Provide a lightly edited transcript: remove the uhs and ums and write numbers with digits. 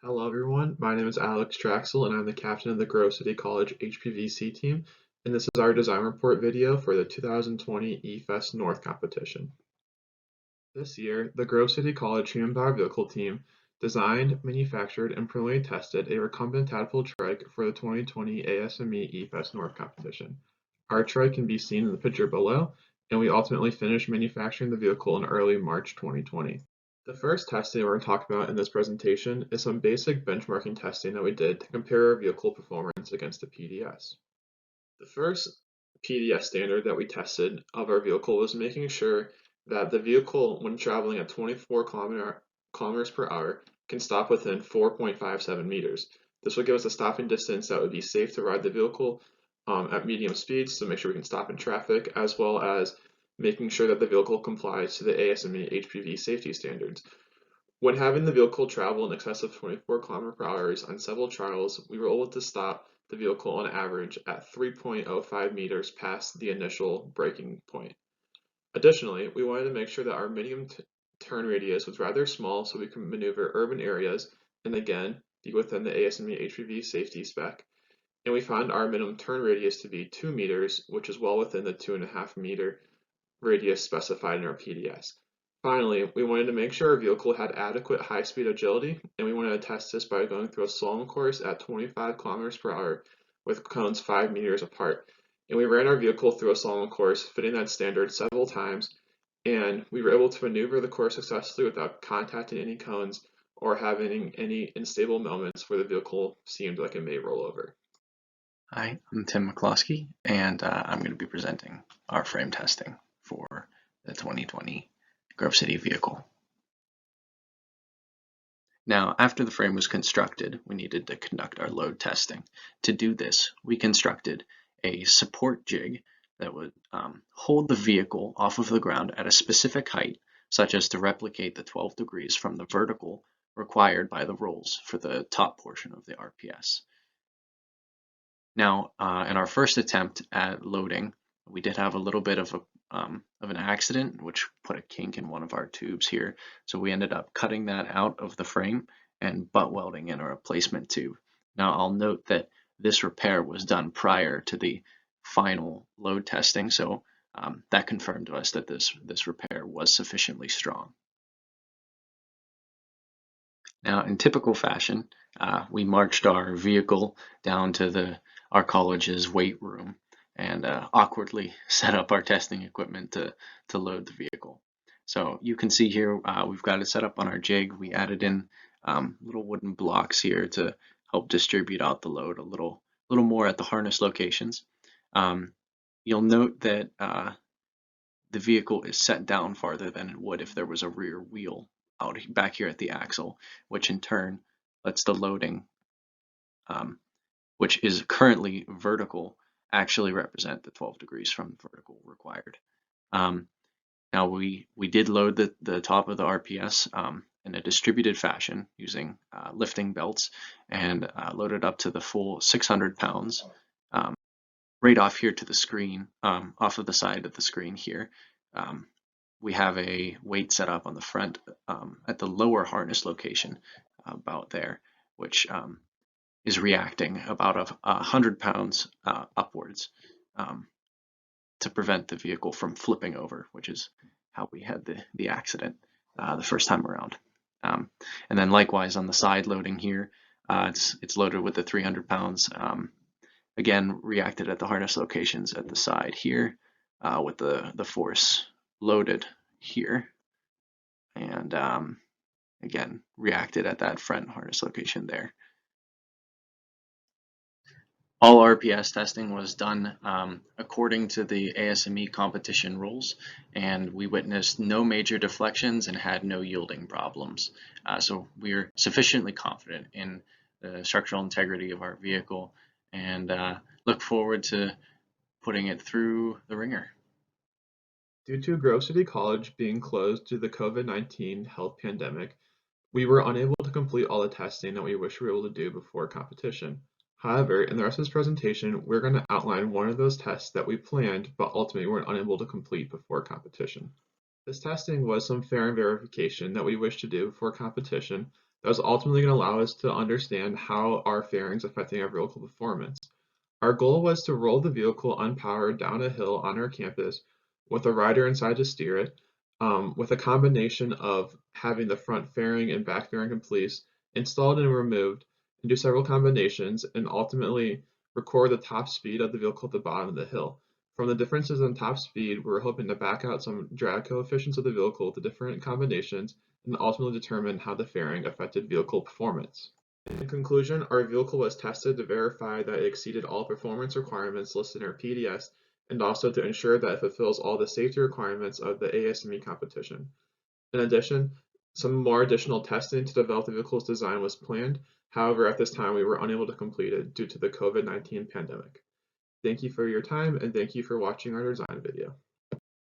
Hello everyone, my name is Alex Traxel and I'm the captain of the Grove City College HPVC team, and this is our design report video for the 2020 eFest North competition. This year, the Grove City College Human Powered Vehicle team designed, manufactured, and preliminary tested a recumbent tadpole trike for the 2020 ASME eFest North competition. Our trike can be seen in the picture below, and we ultimately finished manufacturing the vehicle in early March 2020. The first testing we're going to talk about in this presentation is some basic benchmarking testing that we did to compare our vehicle performance against the PDS. The first PDS standard that we tested of our vehicle was making sure that the vehicle, when traveling at 24 kilometers per hour, can stop within 4.57 meters. This would give us a stopping distance that would be safe to ride the vehicle at medium speeds to make sure we can stop in traffic, as well as making sure that the vehicle complies to the ASME HPV safety standards. When having the vehicle travel in excess of 24 km per hour on several trials, we were able to stop the vehicle on average at 3.05 meters past the initial braking point. Additionally, we wanted to make sure that our minimum turn radius was rather small so we can maneuver urban areas and again be within the ASME HPV safety spec. And we found our minimum turn radius to be 2 meters, which is well within the 2.5 meter radius specified in our PDS. Finally, we wanted to make sure our vehicle had adequate high-speed agility, and we wanted to test this by going through a slalom course at 25 kilometers per hour with cones 5 meters apart. And we ran our vehicle through a slalom course, fitting that standard several times, and we were able to maneuver the course successfully without contacting any cones or having any unstable moments where the vehicle seemed like it may roll over. Hi, I'm Tim McCloskey, and I'm going to be presenting our frame testing for the 2020 Grove City vehicle. Now, after the frame was constructed, we needed to conduct our load testing. To do this, we constructed a support jig that would hold the vehicle off of the ground at a specific height, such as to replicate the 12 degrees from the vertical required by the rolls for the top portion of the RPS. Now, in our first attempt at loading, we did have a little bit of an accident, which put a kink in one of our tubes here. So we ended up cutting that out of the frame and butt welding in a replacement tube. Now, I'll note that this repair was done prior to the final load testing, so that confirmed to us that this repair was sufficiently strong. Now, in typical fashion, we marched our vehicle down to our college's weight room and awkwardly set up our testing equipment to load the vehicle. So you can see here we've got it set up on our jig. We added in little wooden blocks here to help distribute out the load a little more at the harness locations. You'll note that the vehicle is set down farther than it would if there was a rear wheel out back here at the axle, which in turn lets the loading, which is currently vertical, actually represent the 12 degrees from vertical required. Now we did load the top of the RPS in a distributed fashion using lifting belts and loaded up to the full 600 pounds. Right off here to the screen, off of the side of the screen here, we have a weight set up on the front at the lower harness location about there, which is reacting about 100 pounds upwards to prevent the vehicle from flipping over, which is how we had the accident the first time around. And then likewise on the side loading here, it's loaded with the 300 pounds, again reacted at the harness locations at the side here with the force loaded here, and again reacted at that front harness location there. All RPS testing was done according to the ASME competition rules, and we witnessed no major deflections and had no yielding problems. So we're sufficiently confident in the structural integrity of our vehicle and look forward to putting it through the ringer. Due to Grove City College being closed due to the COVID-19 health pandemic, we were unable to complete all the testing that we wish we were able to do before competition. However, in the rest of this presentation, we're going to outline one of those tests that we planned but ultimately were unable to complete before competition. This testing was some fairing verification that we wished to do before competition that was ultimately going to allow us to understand how our fairing is affecting our vehicle performance. Our goal was to roll the vehicle unpowered down a hill on our campus with a rider inside to steer it, with a combination of having the front fairing and back fairing in place installed and removed, and do several combinations, and ultimately record the top speed of the vehicle at the bottom of the hill. From the differences in top speed, we're hoping to back out some drag coefficients of the vehicle with the different combinations and ultimately determine how the fairing affected vehicle performance. In conclusion, our vehicle was tested to verify that it exceeded all performance requirements listed in our PDS and also to ensure that it fulfills all the safety requirements of the ASME competition. In addition, some more additional testing to develop the vehicle's design was planned. However, at this time, we were unable to complete it due to the COVID-19 pandemic. Thank you for your time and thank you for watching our design video.